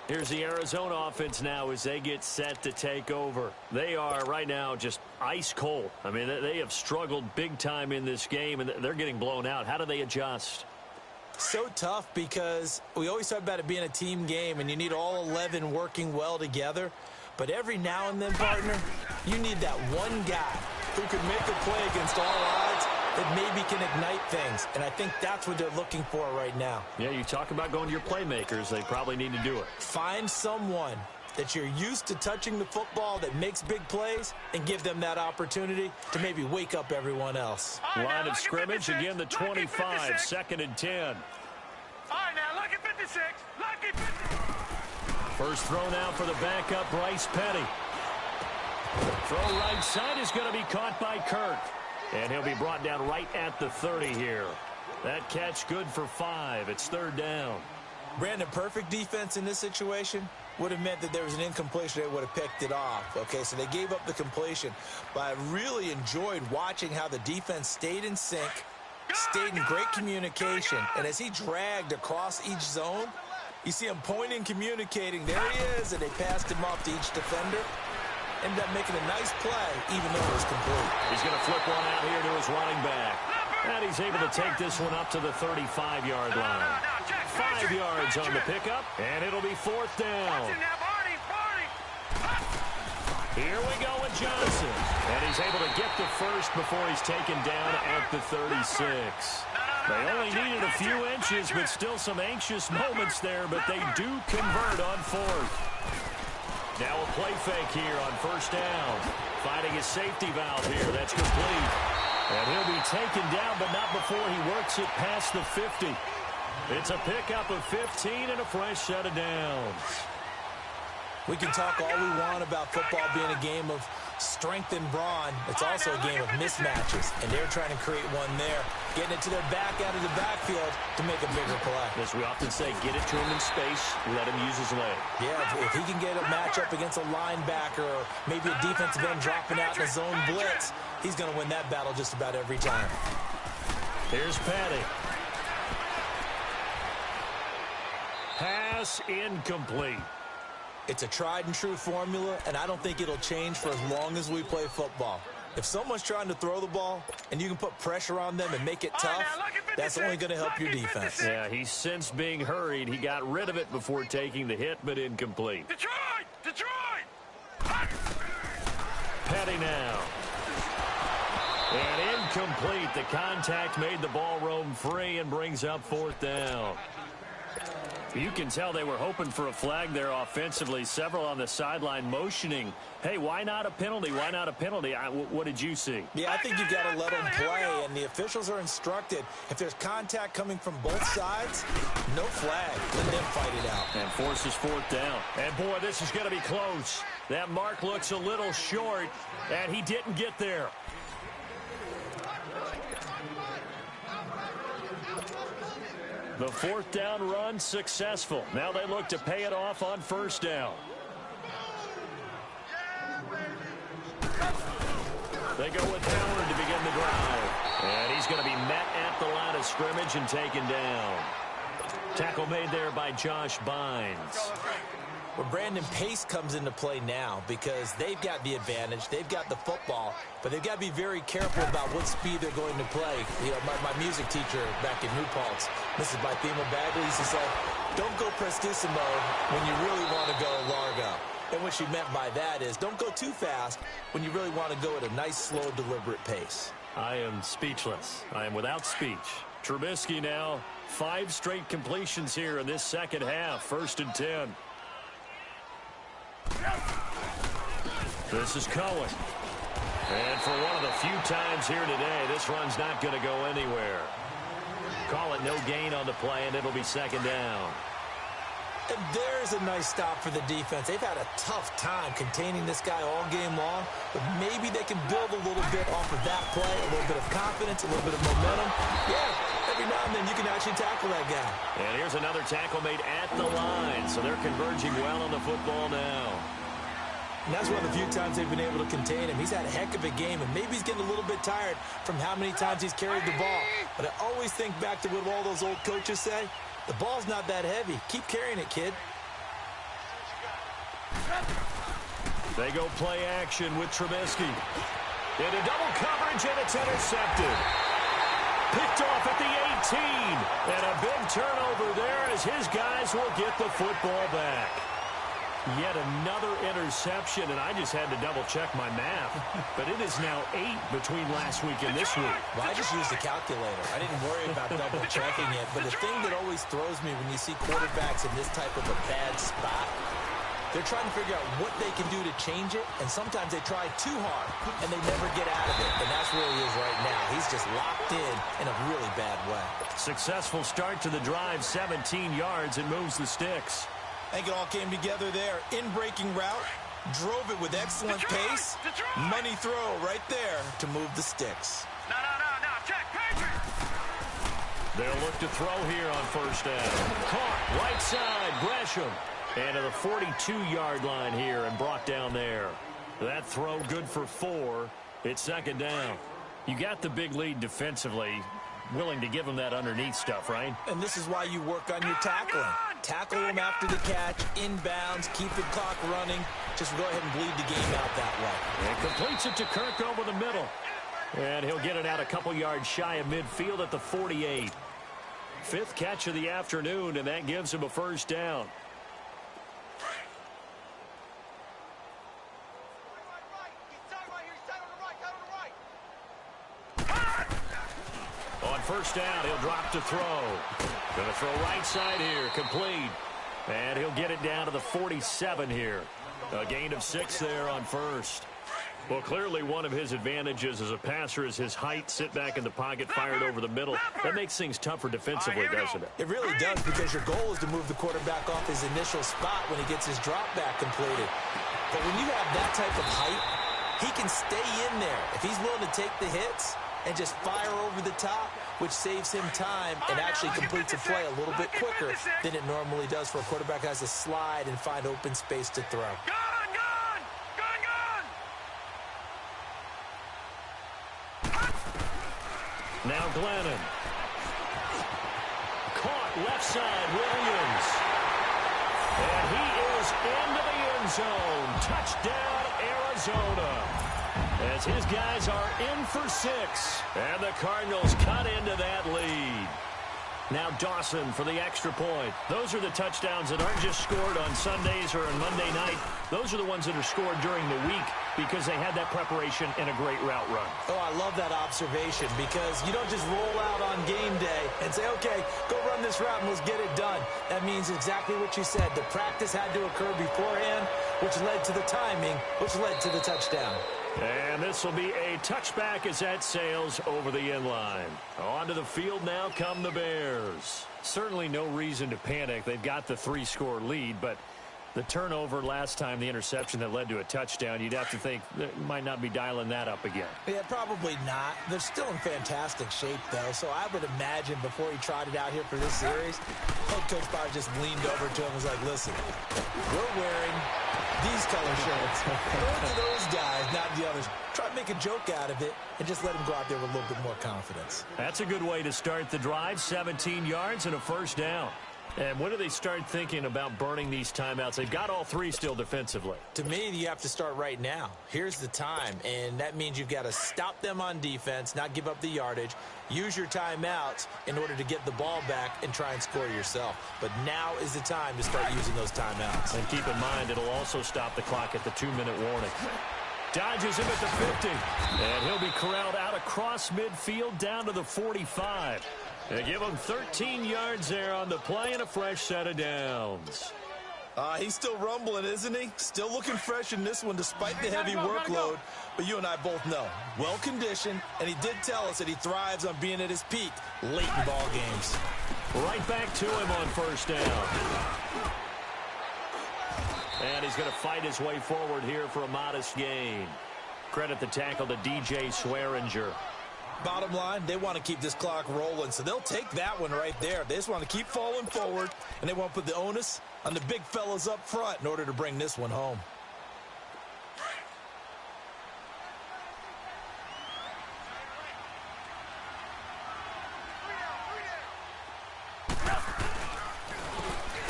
S2: Here's the Arizona offense now as they get set to take over. They are right now just ice cold. I mean, they have struggled big time in this game, and they're getting blown out. How do they adjust? So tough because we always talk about it being a team game, and you need all 11 working well together. But every now and then, partner, you need that one guy who can make a play against all odds that maybe can ignite things. And I think that's what they're looking for right now. Yeah, you talk about going to your playmakers. They probably need to do it. Find someone that you're used to touching the football that makes big plays and give them that opportunity to maybe wake up everyone else. Line of scrimmage, again, the 25, 2nd and 10.
S4: All right, now, look at 56. Look at 56.
S2: First throw now for the backup, Bryce Petty. Throw right side is going to be caught by Kirk. And he'll be brought down right at the 30 here. That catch good for 5. It's 3rd down. Brandon, perfect defense in this situation would have meant that there was an incompletion. They would have picked it off. Okay, so they gave up the completion. But I really enjoyed watching how the defense stayed in sync, stayed in great communication. And as he dragged across each zone, you see him pointing, communicating. There he is, and they passed him off to each defender. Ended up making a nice play, even though it was complete. He's going to flip one out here to his running back. And he's able to take this one up to the 35-yard line. 5 yards on the pickup, and it'll be 4th down. Here we go with Johnson. And he's able to get the first before he's taken down at the 36. They only needed a few inches, but still some anxious moments there, but they do convert on 4th. Now a play fake here on 1st down. Finding his safety valve here. That's complete. And he'll be taken down, but not before he works it past the 50. It's a pickup of 15 and a fresh set of downs.
S3: We can talk all we want about football being a game of strength and brawn. It's also a game of mismatches, and they're trying to create one there, getting it to their back out of the backfield to make a bigger play.
S2: As we often say, get it to him in space, let him use his leg.
S3: Yeah, if he can get a matchup against a linebacker or maybe a defensive end dropping out in a zone blitz, he's going to win that battle just about every time.
S2: Here's Patty. Pass incomplete.
S3: It's a tried-and-true formula, and I don't think it'll change for as long as we play football. If someone's trying to throw the ball and you can put pressure on them and make it tough, that's only going to help your defense.
S2: Yeah, he sensed being hurried. He got rid of it before taking the hit, but incomplete.
S4: Detroit!
S2: Petty now. And incomplete. The contact made the ball roam free and brings up 4th down. You can tell they were hoping for a flag there offensively. Several on the sideline motioning, hey, why not a penalty? Why not a penalty? What did you see?
S3: Yeah, I think you've got to let them play, and the officials are instructed. If there's contact coming from both sides, no flag. Let them fight it out.
S2: And forces 4th down. And, boy, this is going to be close. That mark looks a little short, and he didn't get there. The 4th down run successful. Now they look to pay it off on 1st down. They go with Howard to begin the drive. And he's going to be met at the line of scrimmage and taken down. Tackle made there by Josh Bynes.
S3: Well, Brandon, pace comes into play now because they've got the advantage. They've got the football, but they've got to be very careful about what speed they're going to play. You know, my music teacher back in New Paltz, Mrs. Bythema Bagley, used to say, don't go prestissimo when you really want to go largo. And what she meant by that is don't go too fast when you really want to go at a nice, slow, deliberate pace.
S2: I am speechless. I am without speech. Trubisky now, 5 straight completions here in this second half. 1st and 10. This is Cohen. And for one of the few times here today, this run's not going to go anywhere. Call it no gain on the play, and it'll be 2nd down.
S3: And there's a nice stop for the defense. They've had a tough time containing this guy all game long, but maybe they can build a little bit off of that play, a little bit of confidence, a little bit of momentum. Yeah, every now and then you can actually tackle that guy.
S2: And here's another tackle made at the line, so they're converging well on the football now.
S3: And that's one of the few times they've been able to contain him. He's had a heck of a game, and maybe he's getting a little bit tired from how many times he's carried the ball. But I always think back to what all those old coaches say. The ball's not that heavy. Keep carrying it, kid.
S2: They go play action with Trubisky. Into double coverage, and it's intercepted. Picked off at the 18. And a big turnover there as his guys will get the football back. Yet another interception, and I just had to double-check my math. But it is now 8 between last week and this week.
S3: Well, I just used a calculator. I didn't worry about double-checking it. But the thing that always throws me when you see quarterbacks in this type of a bad spot, they're trying to figure out what they can do to change it, and sometimes they try too hard, and they never get out of it. And that's where he is right now. He's just locked in a really bad way.
S2: Successful start to the drive, 17 yards, and moves the sticks.
S3: I think it all came together there. In-breaking route, drove it with excellent pace. Money throw right there to move the sticks.
S4: No, check, Patriot!
S2: They'll look to throw here on 1st down. Caught, right side, Gresham. And to the 42-yard line here and brought down there. That throw good for 4. It's 2nd down. You got the big lead defensively. Willing to give him that underneath stuff, right?
S3: And this is why you work on your tackling. Tackle him after the catch, inbounds, keep the clock running. Just go ahead and bleed the game out that way.
S2: And completes it to Kirk over the middle. And he'll get it out a couple yards shy of midfield at the 48. Fifth catch of the afternoon, and that gives him a first down. On first down, he'll drop to throw. Going to throw right side here, complete. And he'll get it down to the 47 here. A gain of 6 there on first. Well, clearly one of his advantages as a passer is his height. Sit back in the pocket, fired over the middle. That makes things tougher defensively, doesn't it?
S3: It really does, because your goal is to move the quarterback off his initial spot when he gets his drop back completed. But when you have that type of height, he can stay in there. If he's willing to take the hits and just fire over the top, which saves him time and actually completes a play a little bit quicker than it normally does for a quarterback who has to slide and find open space to throw.
S2: Now Glennon. Caught left side, Williams. And he is into the end zone. Touchdown, Arizona. As his guys are in for 6. And the Cardinals cut into that lead. Now Dawson for the extra point. Those are the touchdowns that aren't just scored on Sundays or on Monday night. Those are the ones that are scored during the week because they had that preparation and a great route run.
S3: Oh, I love that observation, because you don't just roll out on game day and say, okay, go run this route and let's get it done. That means exactly what you said. The practice had to occur beforehand, which led to the timing, which led to the touchdown.
S2: And this will be a touchback as that sails over the end line. Onto the field now come the Bears. Certainly no reason to panic. They've got the 3-score lead, but the turnover last time, the interception that led to a touchdown, you'd have to think they might not be dialing that up again.
S3: Yeah, probably not. They're still in fantastic shape, though, so I would imagine before he trotted out here for this series, head coach probably just leaned over to him and was like, listen, we're wearing these color shirts. Go to those guys, not the others. Try to make a joke out of it and just let him go out there with a little bit more confidence.
S2: That's a good way to start the drive. 17 yards and a first down. And when do they start thinking about burning these timeouts? They've got all 3 still defensively.
S3: To me, you have to start right now. Here's the time, and that means you've got to stop them on defense, not give up the yardage, use your timeouts in order to get the ball back and try and score yourself. But now is the time to start using those timeouts.
S2: And keep in mind, it'll also stop the clock at the 2-minute warning. Dodges him at the 50. And he'll be corralled out across midfield down to the 45. They give him 13 yards there on the play and a fresh set of downs.
S3: He's still rumbling, isn't he? Still looking fresh in this one despite the heavy workload. But you and I both know, well-conditioned, and he did tell us that he thrives on being at his peak late in ball games.
S2: Right back to him on first down. And he's going to fight his way forward here for a modest gain. Credit the tackle to DJ Swearinger.
S3: Bottom line, they want to keep this clock rolling, so they'll take that one right there. They just want to keep falling forward, and they want to put the onus on the big fellas up front in order to bring this one home.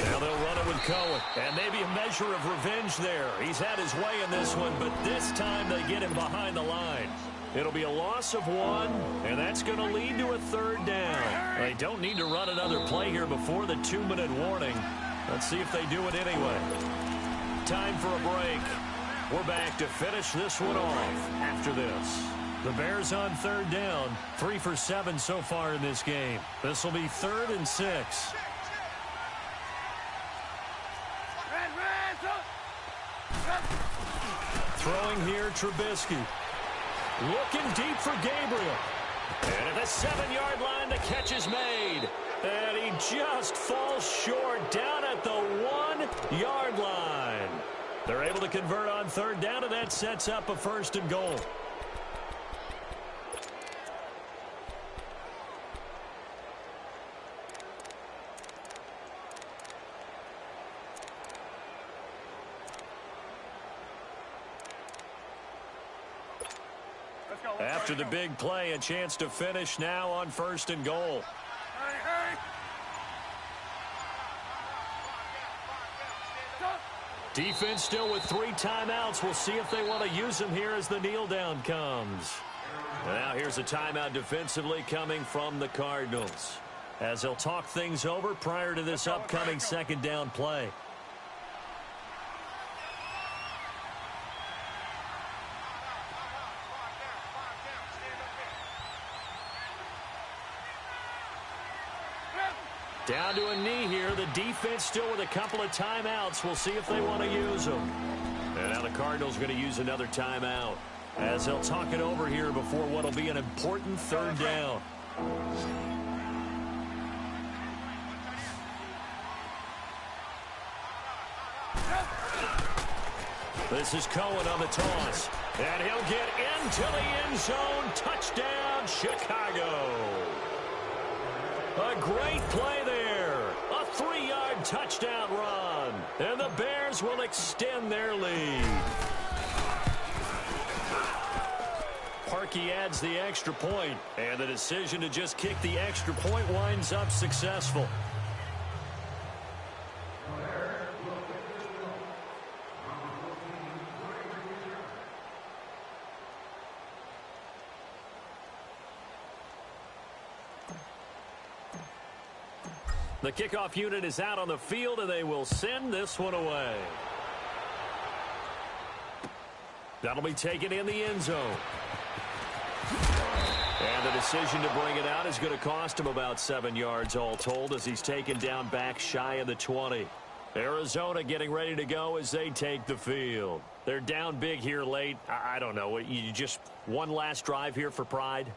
S2: Now they'll run it with Cohen, and maybe a measure of revenge there. He's had his way in this one, but this time they get him behind the line. It'll be a loss of 1, and that's going to lead to a third down. They don't need to run another play here before the 2-minute warning. Let's see if they do it anyway. Time for a break. We're back to finish this one off after this. The Bears on third down, 3 for 7 so far in this game. This will be 3rd and 6. Throwing here, Trubisky. Looking deep for Gabriel. And at the 7-yard line, the catch is made. And he just falls short down at the 1-yard line. They're able to convert on third down, and that sets up a 1st and goal. After the big play, a chance to finish now on 1st and goal. Defense still with 3 timeouts. We'll see if they want to use them here as the kneel down comes. Now here's a timeout defensively coming from the Cardinals, as they'll talk things over prior to this upcoming second down play. Down to a knee here. The defense still with a couple of timeouts. We'll see if they want to use them. And now the Cardinals are going to use another timeout, as they'll talk it over here before what will be an important third down. This is Cohen on the toss. And he'll get into the end zone. Touchdown, Chicago. A great play there. A 3-yard touchdown run. And the Bears will extend their lead. Parkey adds the extra point, and the decision to just kick the extra point winds up successful. The kickoff unit is out on the field, and they will send this one away. That'll be taken in the end zone. And the decision to bring it out is going to cost him about 7 yards all told, as he's taken down back shy of the 20. Arizona getting ready to go as they take the field. They're down big here late. I don't know. You just one last drive here for pride?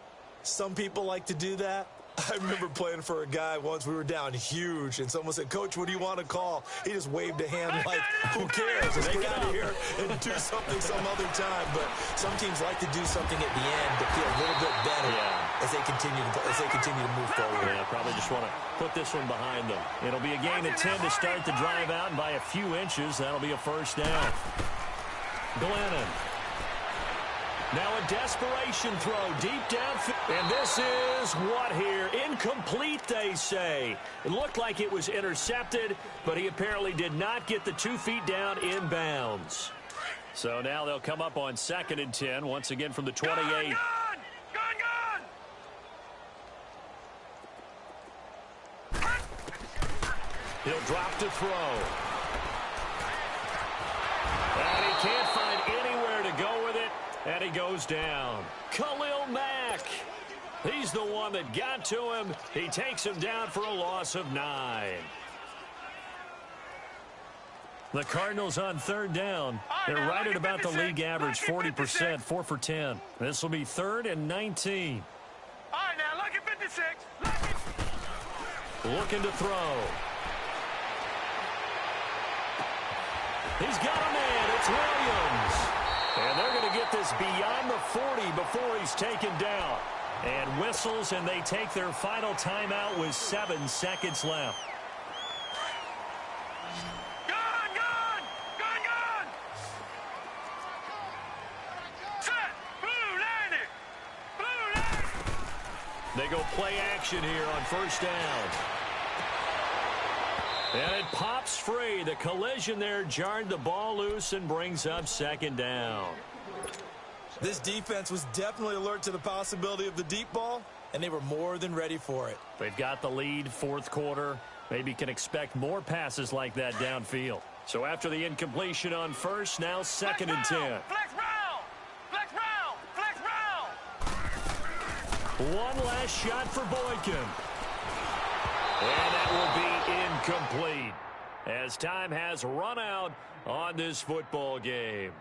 S3: Some people like to do that. I remember playing for a guy once. We were down huge, and someone said, "Coach, what do you want to call?" He just waved a hand like, who cares? Let's get out of here and do something some other time. But some teams like to do something at the end to feel a little bit better as they continue to move forward.
S2: Yeah, probably just want to put this one behind them. It'll be a gain of 10 to start the drive out, and by a few inches, that'll be a first down. Glennon. Now a desperation throw deep downfield. And this is what here? Incomplete, they say. It looked like it was intercepted, but he apparently did not get the 2 feet down inbounds. So now they'll come up on 2nd and 10, once again from the 28.
S4: Gun!
S2: He'll drop to throw. And he can't find anywhere to go with it. And he goes down. Khalil Mack. He's the one that got to him. He takes him down for a loss of 9. The Cardinals on 3rd down. They're right at about the league average, 40%, 4 for 10. This will be 3rd and 19.
S4: All right, now, look at 56.
S2: Looking to throw. He's got a man. It's Williams. And they're going to get this beyond the 40 before he's taken down. And whistles, and they take their final timeout with 7 seconds left.
S4: Gun! Set! Blue landing!
S2: They go play action here on 1st down. And it pops free. The collision there jarred the ball loose and brings up 2nd down.
S3: This defense was definitely alert to the possibility of the deep ball, and they were more than ready for it.
S2: They've got the lead, 4th quarter. Maybe can expect more passes like that downfield. So after the incompletion on 1st, now 2nd and 10.
S4: Flex round! Flex round!
S2: One last shot for Boykin. And that will be incomplete, as time has run out on this football game.